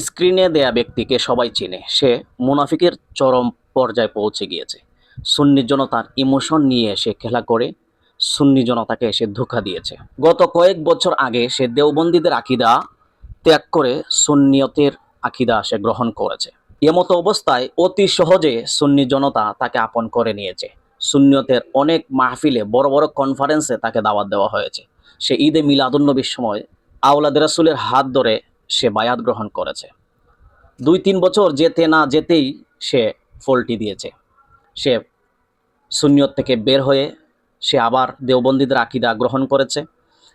স্ক্রিনে দেয়া ব্যক্তিকে সবাই চেনে, সে মুনাফিকের চরম পর্যায়ে পৌঁছে গিয়েছে। সুন্নি জনতার ইমোশন নিয়ে সে খেলা করে সুন্নি জনতাকে সে ধোঁকা দিয়েছে। গত কয়েক বছর আগে সে দেওবন্দীদের আকীদা ত্যাগ করে সুন্নিয়তের আকীদা সে গ্রহণ করেছে। এমতো অবস্থায় অতি সহজে সুন্নি জনতা তাকে আপন করে নিয়েছে। সুন্নিয়তের অনেক মাহফিলে, বড় বড় কনফারেন্সে তাকে দাওয়াত দেওয়া হয়েছে। সে ঈদে মিলাদুন্নবীর সময় আওলাদ রাসূলের হাত ধরে সে বায়াত গ্রহণ করেছে। 2-3 বছর যেতে না যেতেই সে ফলটি দিয়েছে। সে সুন্নিয়ত থেকে বের হয়ে সে আবার দেওবন্দীদের আকীদা গ্রহণ করেছে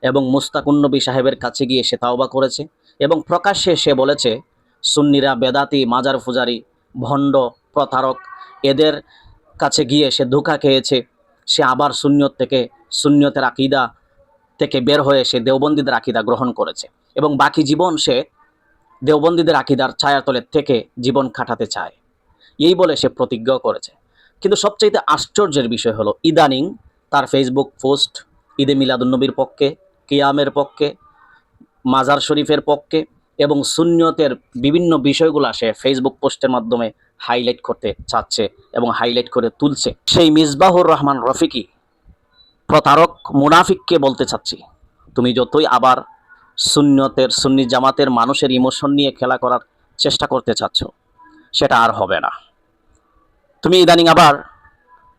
এবং মুস্তাকুন নবী সাহেবের কাছে গিয়ে সে তাওবা করেছে এবং প্রকাশ্যে সে বলেছে সুন্নিরা বেদাতি, মাজার পূজারি, ভণ্ড, প্রতারক, এদের কাছে গিয়ে সে ধোঁকা খেয়েছে। সে আবার সুন্নিয়তের আকীদা থেকে বের হয়ে সে দেওবন্দীদের আকীদা গ্রহণ করেছে এবং বাকি জীবন সে দেওবন্দীদের আকীদার ছায়াতলে থেকে জীবন কাটাতে চায়, এই বলে সে প্রতিজ্ঞা করেছে। কিন্তু সবচাইতে আশ্চর্যের বিষয় হলো ইদানিং তার ফেসবুক পোস্ট ঈদে মিলাদুন্নবীর পক্ষে, কিয়ামের পক্ষে, মাজার শরীফের পক্ষে এবং সুন্নিয়তের বিভিন্ন বিষয়গুলা সে ফেসবুক পোস্টের মাধ্যমে হাইলাইট করতে চাচ্ছে এবং হাইলাইট করে তুলছে। সেই মিসবাহুর রহমান রফিকি প্রতারক মুনাফিককে বলতে চাচ্ছি, তুমি যতই আবার সুন্নি জামাতের মানুষের ইমোশন নিয়ে খেলা করার চেষ্টা করতে চাচ্ছ, সেটা আর হবে না। তুমি ইদানিং আবার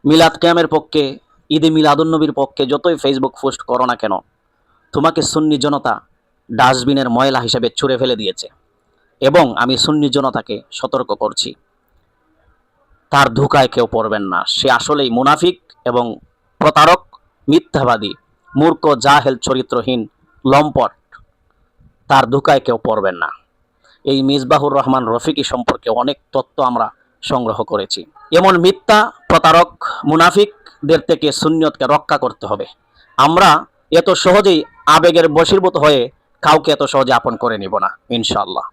মিলাদ কিয়ামের পক্ষে, ঈদে মিলাদুন্নবীর পক্ষে যতই ফেসবুক পোস্ট করো না কেন, তোমাকে সুন্নি জনতা ডাস্টবিনের ময়লা হিসেবে ছুঁড়ে ফেলে দিয়েছে এবং আমি সুন্নি জনতাকে সতর্ক করছি, তার ধোঁকায় কেউ পড়বেন না। সে আসলেই মুনাফিক এবং প্রতারক, মিথ্যাবাদী, মূর্খ, জাহেল, চরিত্রহীন, লম্পট। তার ধোঁকায় কেউ পড়বেন না। এই মিসবাহুর রহমান রফিকি সম্পর্কে অনেক তথ্য আমরা সংগ্রহ করেছি। এমন মিথ্যা, প্রতারক, মুনাফিকদের থেকে সুন্নিয়তকে রক্ষা করতে হবে। আমরা এত সহজেই আবেগের বশীভূত হয়ে কাউকে এত সহজে আপন করে নিব না, ইনশাআল্লাহ।